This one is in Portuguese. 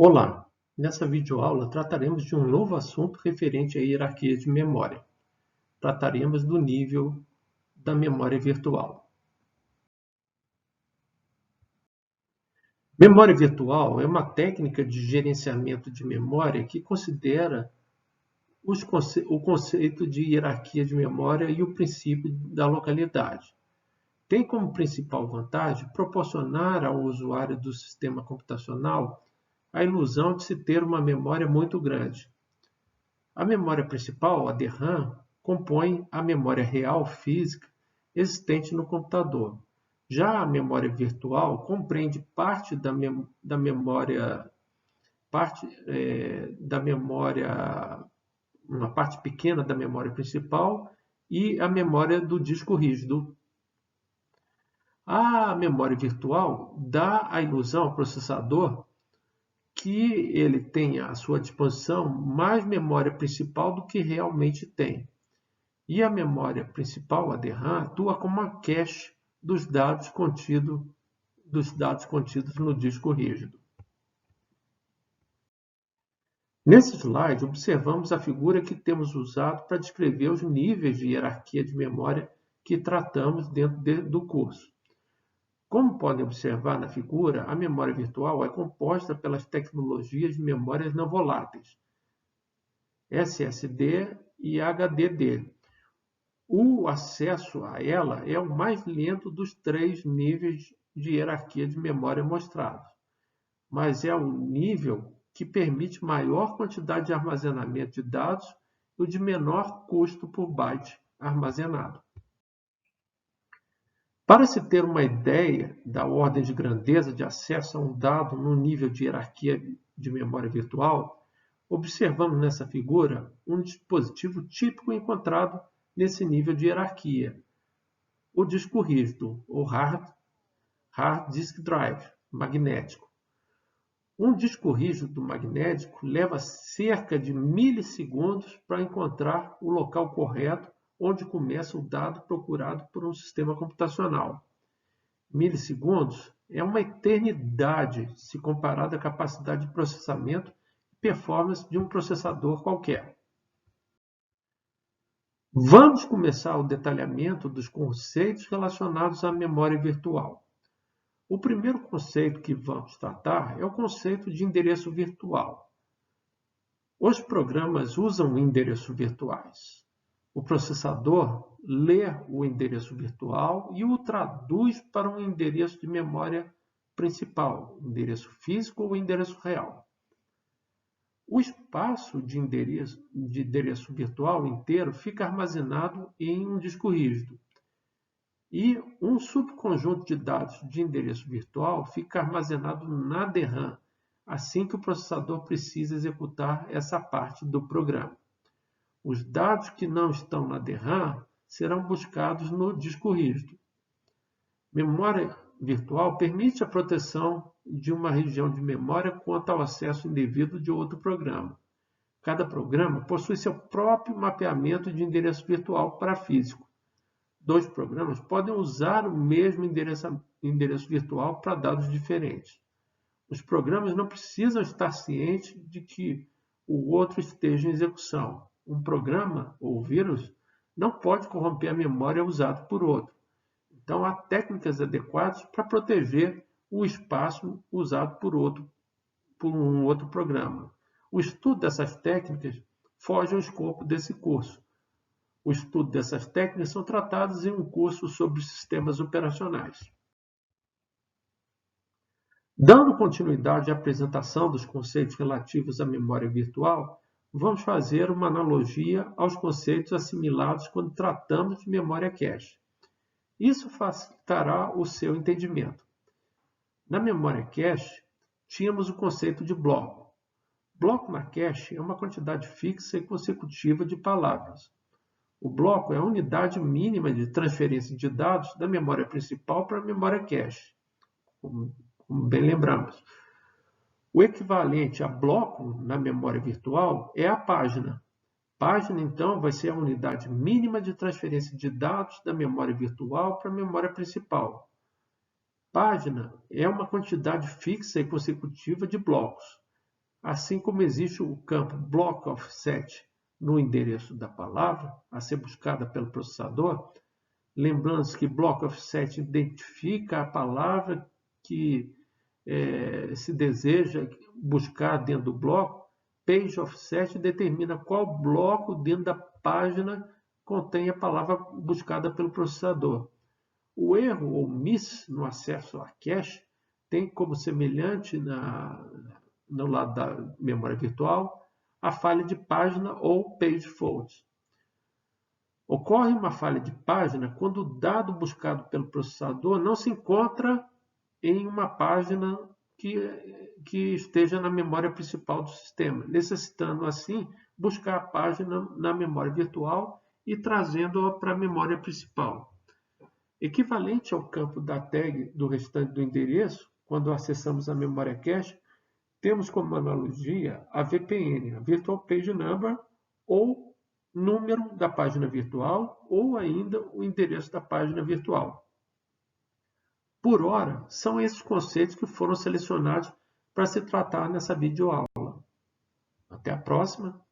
Olá! Nessa videoaula trataremos de um novo assunto referente à hierarquia de memória. Trataremos do nível da memória virtual. Memória virtual é uma técnica de gerenciamento de memória que considera o conceito de hierarquia de memória e o princípio da localidade. Tem como principal vantagem proporcionar ao usuário do sistema computacional a ilusão de se ter uma memória muito grande. A memória principal, a DRAM, compõe a memória real física existente no computador. Já a memória virtual compreende uma parte pequena da memória principal e a memória do disco rígido. A memória virtual dá a ilusão ao processador que ele tenha à sua disposição mais memória principal do que realmente tem. E a memória principal, a DRAM, atua como uma cache dos dados contidos no disco rígido. Nesse slide, observamos a figura que temos usado para descrever os níveis de hierarquia de memória que tratamos dentro do curso. Como podem observar na figura, a memória virtual é composta pelas tecnologias de memórias não voláteis, SSD e HDD. O acesso a ela é o mais lento dos três níveis de hierarquia de memória mostrados, mas é o nível que permite maior quantidade de armazenamento de dados e o de menor custo por byte armazenado. Para se ter uma ideia da ordem de grandeza de acesso a um dado no nível de hierarquia de memória virtual, observamos nessa figura um dispositivo típico encontrado nesse nível de hierarquia, o disco rígido, ou hard disk drive, magnético. Um disco rígido magnético leva cerca de milissegundos para encontrar o local correto onde começa o dado procurado por um sistema computacional. Milissegundos é uma eternidade se comparado à capacidade de processamento e performance de um processador qualquer. Vamos começar o detalhamento dos conceitos relacionados à memória virtual. O primeiro conceito que vamos tratar é o conceito de endereço virtual. Os programas usam endereços virtuais. O processador lê o endereço virtual e o traduz para um endereço de memória principal, endereço físico ou endereço real. O espaço de endereço virtual inteiro fica armazenado em um disco rígido. E um subconjunto de dados de endereço virtual fica armazenado na DRAM, assim que o processador precisa executar essa parte do programa. Os dados que não estão na DRAM serão buscados no disco rígido. Memória virtual permite a proteção de uma região de memória quanto ao acesso indevido de outro programa. Cada programa possui seu próprio mapeamento de endereço virtual para físico. Dois programas podem usar o mesmo endereço virtual para dados diferentes. Os programas não precisam estar cientes de que o outro esteja em execução. Um programa ou vírus não pode corromper a memória usada por outro. Então, há técnicas adequadas para proteger o espaço usado por um outro programa. O estudo dessas técnicas foge ao escopo desse curso. O estudo dessas técnicas são tratados em um curso sobre sistemas operacionais. Dando continuidade à apresentação dos conceitos relativos à memória virtual, vamos fazer uma analogia aos conceitos assimilados quando tratamos de memória cache. Isso facilitará o seu entendimento. Na memória cache, tínhamos o conceito de bloco. Bloco na cache é uma quantidade fixa e consecutiva de palavras. O bloco é a unidade mínima de transferência de dados da memória principal para a memória cache, como bem lembramos. O equivalente a bloco na memória virtual é a página. Página, então, vai ser a unidade mínima de transferência de dados da memória virtual para a memória principal. Página é uma quantidade fixa e consecutiva de blocos. assim como existe o campo block offset no endereço da palavra a ser buscada pelo processador, lembrando que block offset identifica a palavra que se deseja buscar dentro do bloco, page offset determina qual bloco dentro da página contém a palavra buscada pelo processador. O erro ou miss no acesso a cache tem como semelhante no lado da memória virtual a falha de página ou page fault. Ocorre uma falha de página quando o dado buscado pelo processador não se encontra em uma página que esteja na memória principal do sistema, necessitando assim buscar a página na memória virtual e trazendo-a para a memória principal. Equivalente ao campo da tag do restante do endereço, quando acessamos a memória cache, temos como analogia a VPN, a Virtual Page Number, ou número da página virtual, ou ainda o endereço da página virtual. Por hora, são esses conceitos que foram selecionados para se tratar nessa videoaula. Até a próxima!